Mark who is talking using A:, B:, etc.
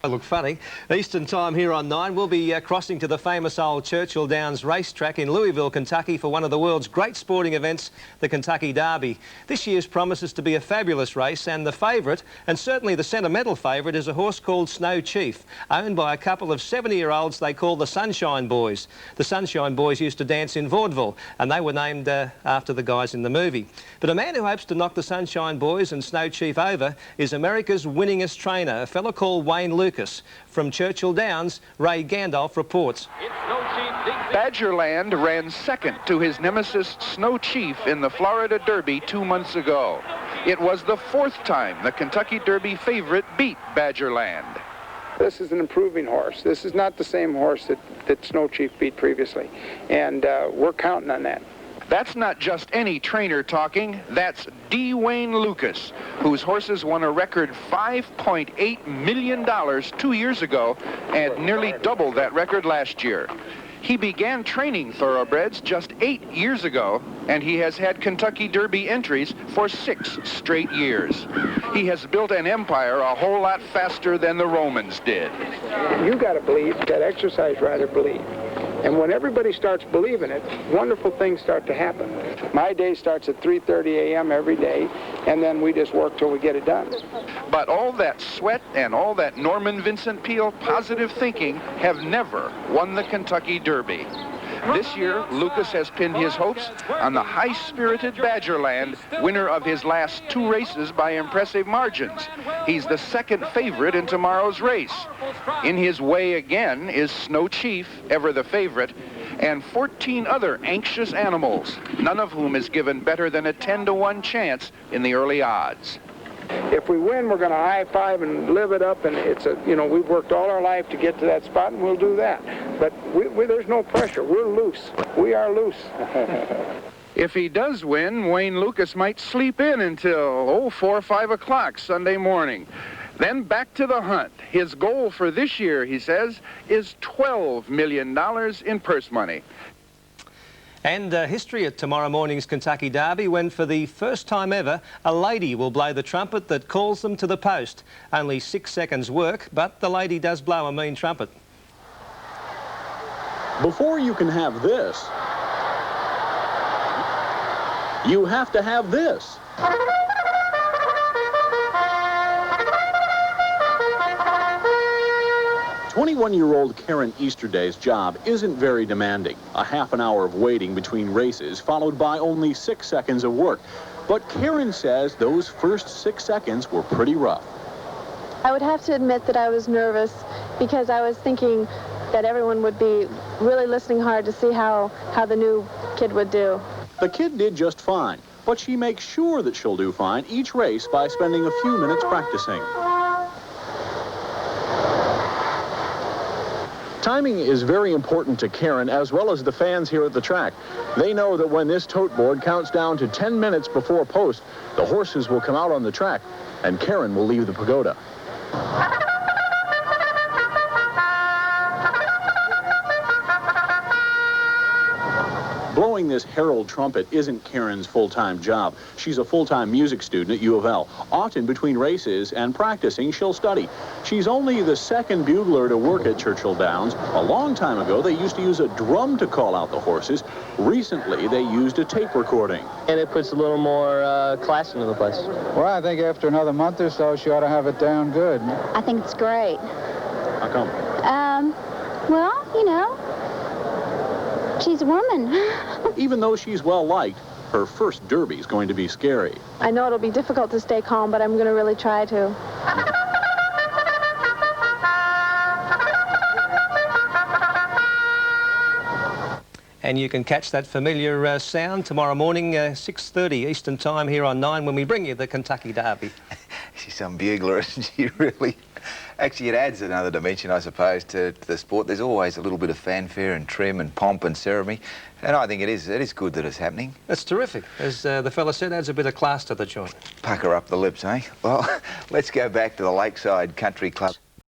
A: Look funny. Eastern time here on 9. We'll be crossing to the famous old Churchill Downs racetrack in Louisville, Kentucky for one of the world's great sporting events, the Kentucky Derby. This year's promises to be a fabulous race, and the favourite, and certainly the sentimental favourite, is a horse called Snow Chief, owned by a couple of 70-year-olds they call the Sunshine Boys. The Sunshine Boys used to dance in vaudeville, and they were named after the guys in the movie. But a man who hopes to knock the Sunshine Boys and Snow Chief over is America's winningest trainer, a fellow called Wayne Lukas. From Churchill Downs, Ray Gandolf reports.
B: Badgerland ran second to his nemesis Snow Chief in the Florida Derby 2 months ago. It was the 4th time the Kentucky Derby favorite beat Badgerland.
C: This is an improving horse. This is not the same horse that Snow Chief beat previously, and we're counting on that.
B: That's not just any trainer talking, that's D. Wayne Lukas, whose horses won a record $5.8 million 2 years ago and nearly doubled that record last year. He began training thoroughbreds just 8 years ago, and he has had Kentucky Derby entries for 6 straight years. He has built an empire a whole lot faster than the Romans did.
C: You got to believe, that exercise rider believe. And when everybody starts believing it, wonderful things start to happen. My day starts at 3:30 a.m. every day, and then we just work till we get it done.
B: But all that sweat and all that Norman Vincent Peale positive thinking have never won the Kentucky Derby. This year, Lukas has pinned his hopes on the high-spirited Badgerland, winner of his last 2 races by impressive margins. He's the second favorite in tomorrow's race. In his way again is Snow Chief, ever the favorite, and 14 other anxious animals, none of whom is given better than a 10-to-1 chance in the early odds.
C: If we win, we're going to high-five and live it up, and it's a, we've worked all our life to get to that spot, and we'll do that. But there's no pressure. We're loose. We are loose.
B: If he does win, Wayne Lukas might sleep in until, 4 or 5 o'clock Sunday morning. Then back to the hunt. His goal for this year, he says, is $12 million in purse money.
A: And history at tomorrow morning's Kentucky Derby, when for the first time ever, a lady will blow the trumpet that calls them to the post. Only 6 seconds work, but the lady does blow a mean trumpet.
D: Before you can have this, you have to have this. 21-year-old Karen Easterday's job isn't very demanding. A half an hour of waiting between races, followed by only 6 seconds of work. But Karen says those first 6 seconds were pretty rough.
E: I would have to admit that I was nervous because I was thinking that everyone would be really listening hard to see how the new kid would do.
D: The kid did just fine, but she makes sure that she'll do fine each race by spending a few minutes practicing. Timing is very important to Karen as well as the fans here at the track. They know that when this tote board counts down to 10 minutes before post, the horses will come out on the track and Karen will leave the pagoda. Blowing this herald trumpet isn't Karen's full-time job. She's a full-time music student at U of L. Often between races and practicing, she'll study. She's only the second bugler to work at Churchill Downs. A long time ago, they used to use a drum to call out the horses. Recently, they used a tape recording.
F: And it puts a little more class into the place.
G: Well, I think after another month or so, she ought to have it down good.
H: I think it's great.
D: How come?
H: Well, she's a woman.
D: Even though she's well-liked, her first Derby's going to be scary.
E: I know it'll be difficult to stay calm, but I'm going to really try to.
A: And you can catch that familiar sound tomorrow morning, 6:30 Eastern time here on 9 when we bring you the Kentucky Derby.
I: She's some bugler, isn't she, really? Actually, it adds another dimension, I suppose, to the sport. There's always a little bit of fanfare and trim and pomp and ceremony, and I think it is good that it's happening.
A: That's terrific. As the fella said, adds a bit of class to the joint.
I: Pucker up the lips, eh? Well, let's go back to the Lakeside Country Club.